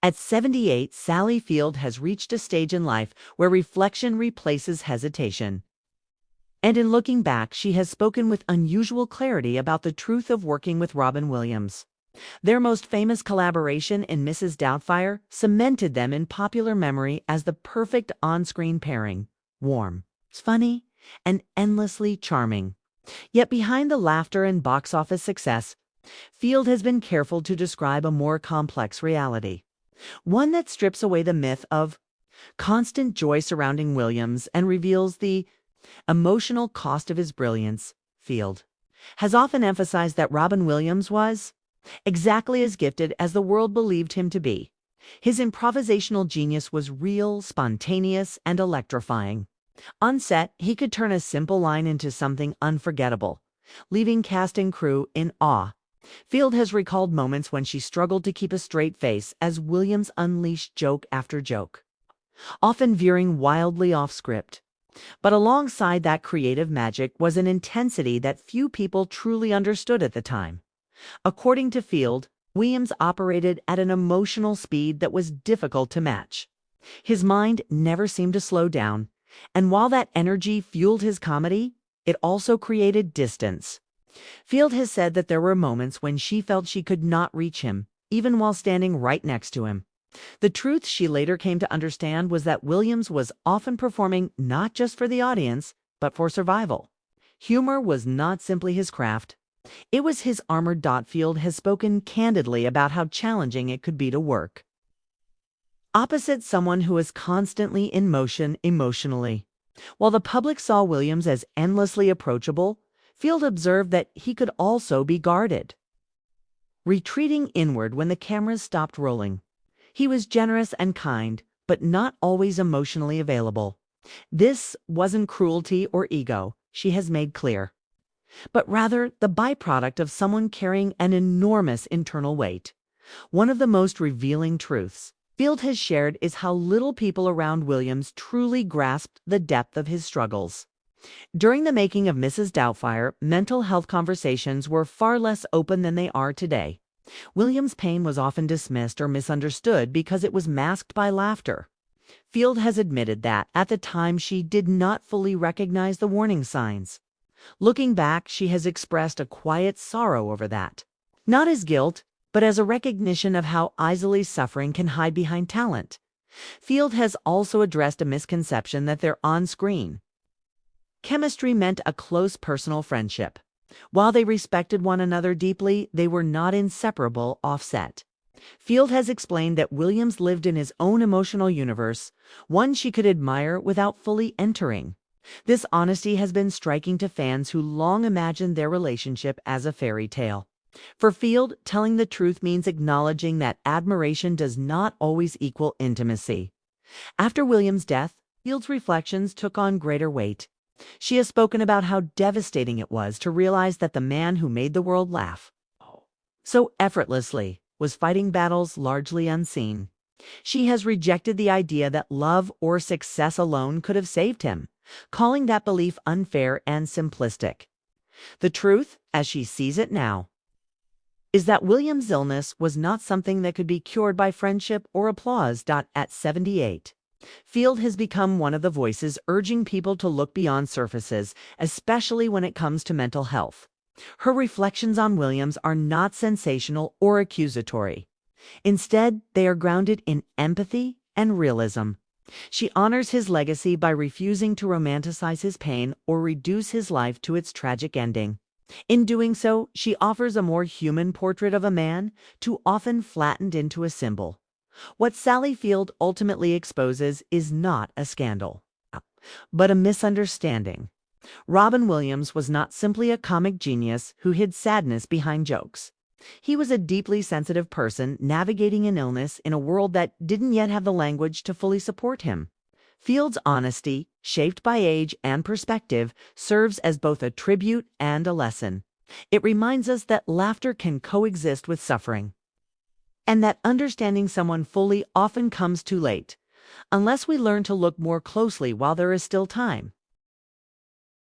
At 78, Sally Field has reached a stage in life where reflection replaces hesitation. And in looking back, she has spoken with unusual clarity about the truth of working with Robin Williams. Their most famous collaboration in Mrs. Doubtfire cemented them in popular memory as the perfect on-screen pairing: warm, funny, and endlessly charming. Yet behind the laughter and box office success, Field has been careful to describe a more complex reality. One that strips away the myth of constant joy surrounding Williams and reveals the emotional cost of his brilliance. Field has often emphasized that Robin Williams was exactly as gifted as the world believed him to be. His improvisational genius was real, spontaneous, and electrifying. On set, he could turn a simple line into something unforgettable, leaving cast and crew in awe. Field has recalled moments when she struggled to keep a straight face as Williams unleashed joke after joke, often veering wildly off script. But alongside that creative magic was an intensity that few people truly understood at the time. According to Field, Williams operated at an emotional speed that was difficult to match. His mind never seemed to slow down, and while that energy fueled his comedy, it also created distance. Field has said that there were moments when she felt she could not reach him, even while standing right next to him. The truth she later came to understand was that Williams was often performing not just for the audience, but for survival. Humor was not simply his craft. It was his armored. Field has spoken candidly about how challenging it could be to work opposite someone who is constantly in motion emotionally. While the public saw Williams as endlessly approachable, Field observed that he could also be guarded, retreating inward when the cameras stopped rolling. He was generous and kind, but not always emotionally available. This wasn't cruelty or ego, she has made clear, but rather the byproduct of someone carrying an enormous internal weight. One of the most revealing truths Field has shared is how little people around Williams truly grasped the depth of his struggles. During the making of Mrs. Doubtfire, mental health conversations were far less open than they are today. Williams' pain was often dismissed or misunderstood because it was masked by laughter. Field has admitted that, at the time, she did not fully recognize the warning signs. Looking back, she has expressed a quiet sorrow over that. Not as guilt, but as a recognition of how easily suffering can hide behind talent. Field has also addressed a misconception that their on-screen chemistry meant a close personal friendship. While they respected one another deeply, they were not inseparable off-set. Field has explained that Williams lived in his own emotional universe, one she could admire without fully entering. This honesty has been striking to fans who long imagined their relationship as a fairy tale. For Field, telling the truth means acknowledging that admiration does not always equal intimacy. After Williams' death, Field's reflections took on greater weight. She has spoken about how devastating it was to realize that the man who made the world laugh so effortlessly was fighting battles largely unseen. She has rejected the idea that love or success alone could have saved him, calling that belief unfair and simplistic. The truth, as she sees it now, is that Williams' illness was not something that could be cured by friendship or applause. At 78, Field has become one of the voices urging people to look beyond surfaces, especially when it comes to mental health. Her reflections on Williams are not sensational or accusatory. Instead, they are grounded in empathy and realism. She honors his legacy by refusing to romanticize his pain or reduce his life to its tragic ending. In doing so, she offers a more human portrait of a man too often flattened into a symbol. What Sally Field ultimately exposes is not a scandal, but a misunderstanding. Robin Williams was not simply a comic genius who hid sadness behind jokes. He was a deeply sensitive person navigating an illness in a world that didn't yet have the language to fully support him. Field's honesty, shaped by age and perspective, serves as both a tribute and a lesson. It reminds us that laughter can coexist with suffering, and that understanding someone fully often comes too late, unless we learn to look more closely while there is still time.